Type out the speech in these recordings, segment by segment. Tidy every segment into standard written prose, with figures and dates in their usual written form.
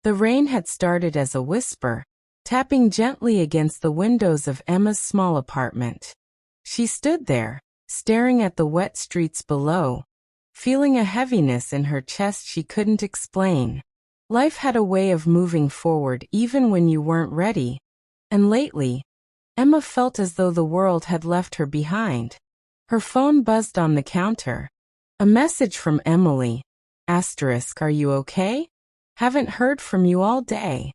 The rain had started as a whisper, tapping gently against the windows of Emma's small apartment. She stood there, staring at the wet streets below, feeling a heaviness in her chest she couldn't explain. Life had a way of moving forward even when you weren't ready, and lately, Emma felt as though the world had left her behind. Her phone buzzed on the counter. A message from Emily. Are you okay? Haven't heard from you all day.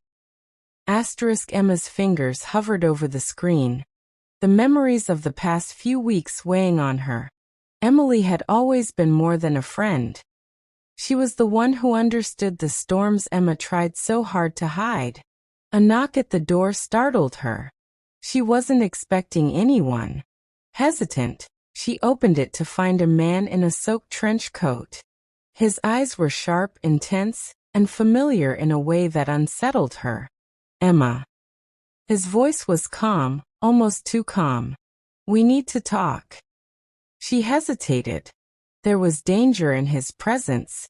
Emma's fingers hovered over the screen, the memories of the past few weeks weighing on her. Emily had always been more than a friend. She was the one who understood the storms Emma tried so hard to hide. A knock at the door startled her. She wasn't expecting anyone. Hesitant, she opened it to find a man in a soaked trench coat. His eyes were sharp, intense, and familiar in a way that unsettled her. Emma. His voice was calm, almost too calm. We need to talk. She hesitated. There was danger in his presence.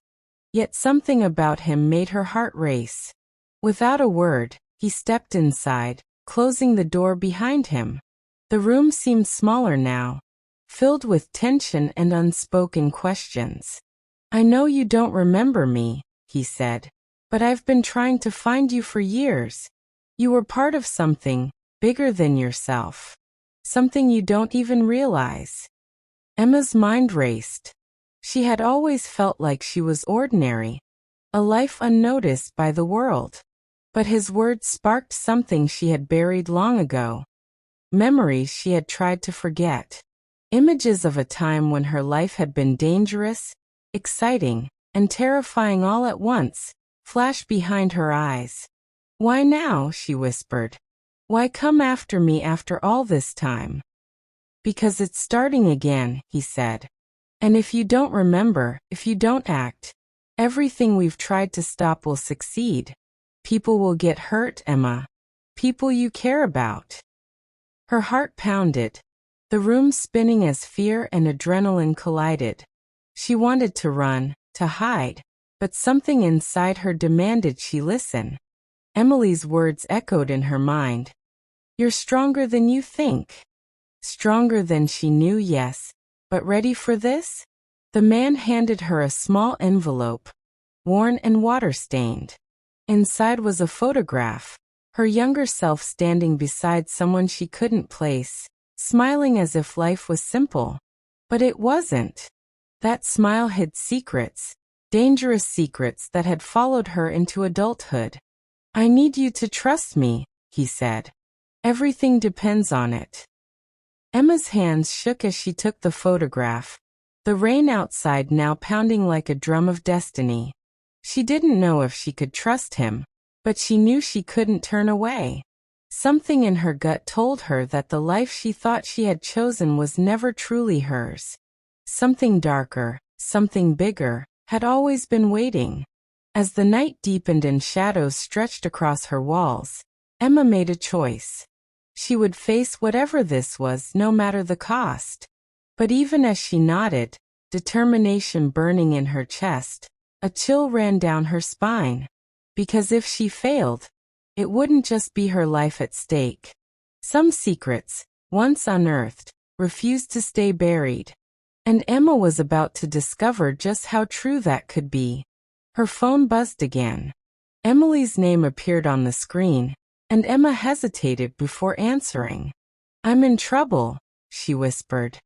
Yet something about him made her heart race. Without a word, he stepped inside, closing the door behind him. The room seemed smaller now, filled with tension and unspoken questions. I know you don't remember me, he said, but I've been trying to find you for years. You were part of something bigger than yourself. Something you don't even realize. Emma's mind raced. She had always felt like she was ordinary, a life unnoticed by the world. But his words sparked something she had buried long ago. Memories she had tried to forget. Images of a time when her life had been dangerous, exciting, and terrifying all at once flashed behind her eyes. Why now? She whispered. Why come after me after all this time? Because it's starting again, he said. And if you don't remember, if you don't act, everything we've tried to stop will succeed. People will get hurt, Emma. People you care about. Her heart pounded, the room spinning as fear and adrenaline collided. She wanted to run, to hide, but something inside her demanded she listen. Emily's words echoed in her mind. You're stronger than you think. Stronger than she knew, yes. But ready for this? The man handed her a small envelope, worn and water-stained. Inside was a photograph, her younger self standing beside someone she couldn't place, smiling as if life was simple. But it wasn't. That smile hid secrets, dangerous secrets that had followed her into adulthood. I need you to trust me, he said. Everything depends on it. Emma's hands shook as she took the photograph, the rain outside now pounding like a drum of destiny. She didn't know if she could trust him, but she knew she couldn't turn away. Something in her gut told her that the life she thought she had chosen was never truly hers. Something darker, something bigger, had always been waiting. As the night deepened and shadows stretched across her walls, Emma made a choice. She would face whatever this was, no matter the cost. But even as she nodded, determination burning in her chest, a chill ran down her spine. Because if she failed, it wouldn't just be her life at stake. Some secrets, once unearthed, refused to stay buried. And Emma was about to discover just how true that could be. Her phone buzzed again. Emily's name appeared on the screen, and Emma hesitated before answering. I'm in trouble, she whispered.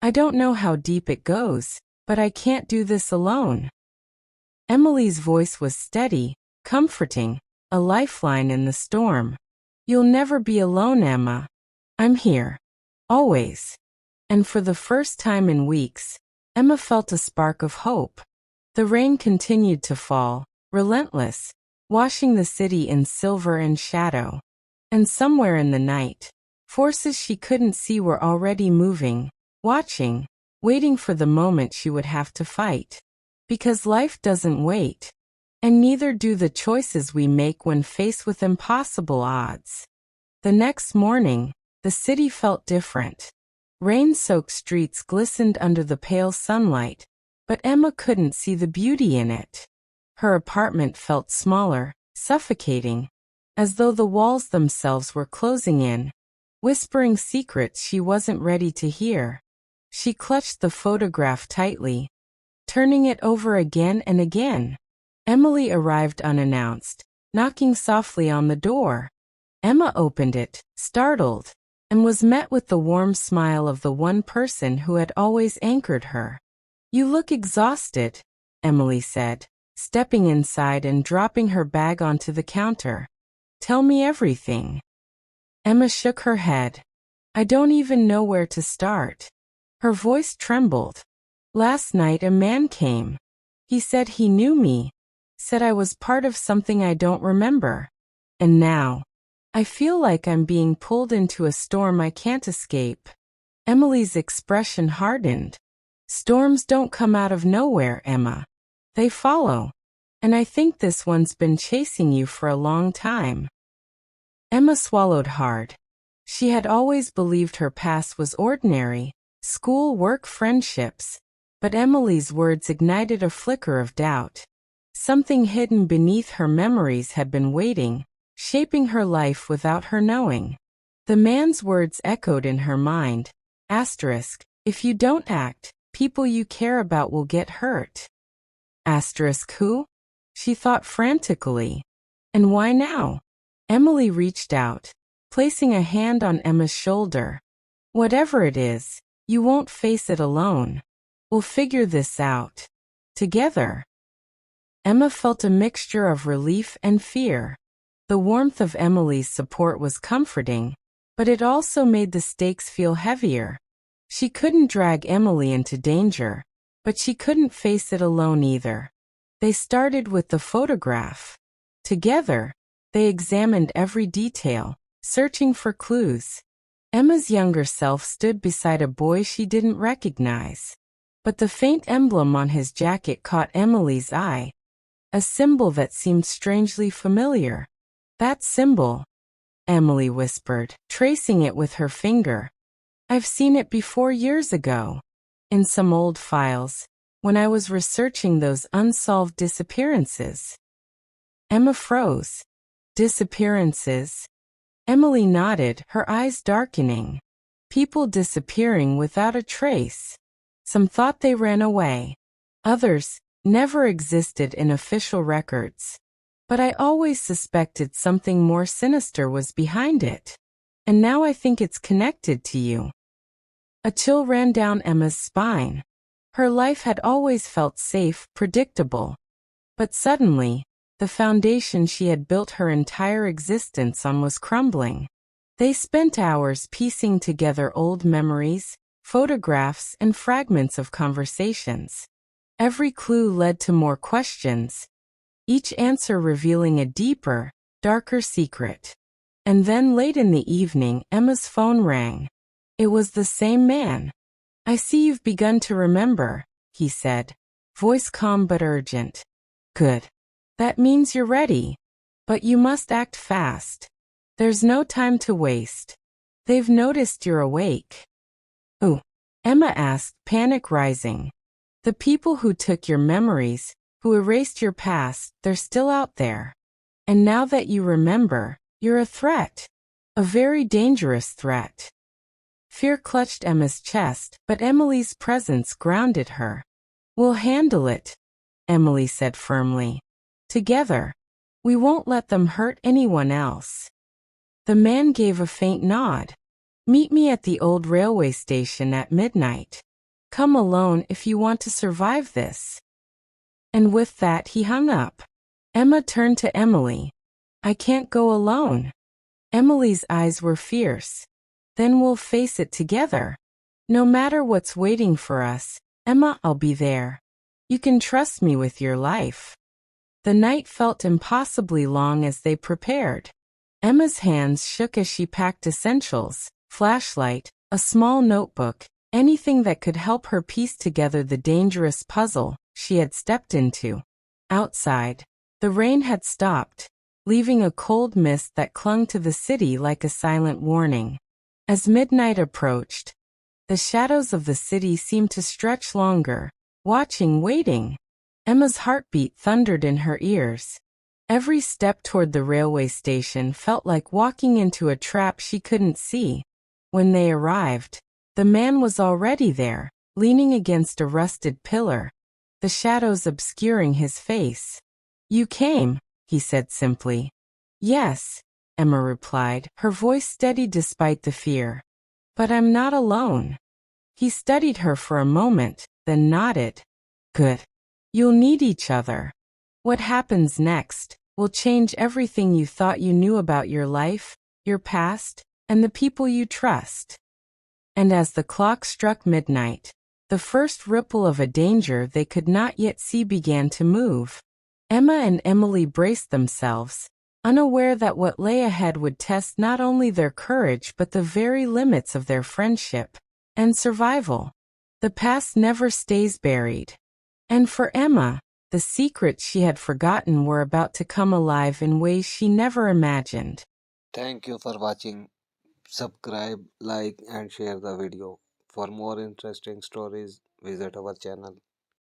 I don't know how deep it goes, but I can't do this alone. Emily's voice was steady, comforting, a lifeline in the storm. You'll never be alone, Emma. I'm here. Always. And for the first time in weeks, Emma felt a spark of hope. The rain continued to fall, relentless, washing the city in silver and shadow. And somewhere in the night, forces she couldn't see were already moving, watching, waiting for the moment she would have to fight. Because life doesn't wait. And neither do the choices we make when faced with impossible odds. The next morning, the city felt different. Rain-soaked streets glistened under the pale sunlight, but Emma couldn't see the beauty in it. Her apartment felt smaller, suffocating, as though the walls themselves were closing in, whispering secrets she wasn't ready to hear. She clutched the photograph tightly, turning it over again and again. Emily arrived unannounced, knocking softly on the door. Emma opened it, startled, and was met with the warm smile of the one person who had always anchored her. "You look exhausted," Emily said, stepping inside and dropping her bag onto the counter. "Tell me everything." Emma shook her head. "I don't even know where to start." Her voice trembled. "Last night a man came. He said he knew me, said I was part of something I don't remember. And now, I feel like I'm being pulled into a storm I can't escape." Emily's expression hardened. "Storms don't come out of nowhere, Emma. They follow. And I think this one's been chasing you for a long time." Emma swallowed hard. She had always believed her past was ordinary, school, work, friendships. But Emily's words ignited a flicker of doubt. Something hidden beneath her memories had been waiting, shaping her life without her knowing. The man's words echoed in her mind. Asterisk, "If you don't act, people you care about will get hurt." Asterisk who? She thought frantically. And why now? Emily reached out, placing a hand on Emma's shoulder. "Whatever it is, you won't face it alone. We'll figure this out. Together." Emma felt a mixture of relief and fear. The warmth of Emily's support was comforting, but it also made the stakes feel heavier. She couldn't drag Emily into danger, but she couldn't face it alone either. They started with the photograph. Together, they examined every detail, searching for clues. Emma's younger self stood beside a boy she didn't recognize. But the faint emblem on his jacket caught Emily's eye, a symbol that seemed strangely familiar. "That symbol," Emily whispered, tracing it with her finger. "I've seen it before years ago, in some old files, when I was researching those unsolved disappearances." Emma froze. "Disappearances?" Emily nodded, her eyes darkening. "People disappearing without a trace. Some thought they ran away. Others never existed in official records. But I always suspected something more sinister was behind it. And now I think it's connected to you." A chill ran down Emma's spine. Her life had always felt safe, predictable. But suddenly, the foundation she had built her entire existence on was crumbling. They spent hours piecing together old memories, photographs, and fragments of conversations. Every clue led to more questions, each answer revealing a deeper, darker secret. And then late in the evening, Emma's phone rang. It was the same man. "I see you've begun to remember," he said, voice calm but urgent. "Good. That means you're ready. But you must act fast. There's no time to waste. They've noticed you're awake." "Who?" Emma asked, panic rising. "The people who took your memories, who erased your past, they're still out there. And now that you remember, you're a threat. A very dangerous threat." Fear clutched Emma's chest, but Emily's presence grounded her. "We'll handle it," Emily said firmly. "Together. We won't let them hurt anyone else." The man gave a faint nod. "Meet me at the old railway station at midnight. Come alone if you want to survive this." And with that he hung up. Emma turned to Emily. "I can't go alone." Emily's eyes were fierce. "Then we'll face it together. No matter what's waiting for us, Emma, I'll be there. You can trust me with your life." The night felt impossibly long as they prepared. Emma's hands shook as she packed essentials, flashlight, a small notebook, anything that could help her piece together the dangerous puzzle she had stepped into. Outside, the rain had stopped, leaving a cold mist that clung to the city like a silent warning. As midnight approached, the shadows of the city seemed to stretch longer, watching, waiting. Emma's heartbeat thundered in her ears. Every step toward the railway station felt like walking into a trap she couldn't see. When they arrived, the man was already there, leaning against a rusted pillar, the shadows obscuring his face. "You came," he said simply. "Yes," Emma replied, her voice steady despite the fear. "But I'm not alone." He studied her for a moment, then nodded. "Good. You'll need each other. What happens next will change everything you thought you knew about your life, your past, and the people you trust." And as the clock struck midnight, the first ripple of a danger they could not yet see began to move. Emma and Emily braced themselves, unaware that what lay ahead would test not only their courage but the very limits of their friendship and survival. The past never stays buried. And for Emma, the secrets she had forgotten were about to come alive in ways she never imagined. Thank you for watching. Subscribe, like, and share the video. For more interesting stories, visit our channel.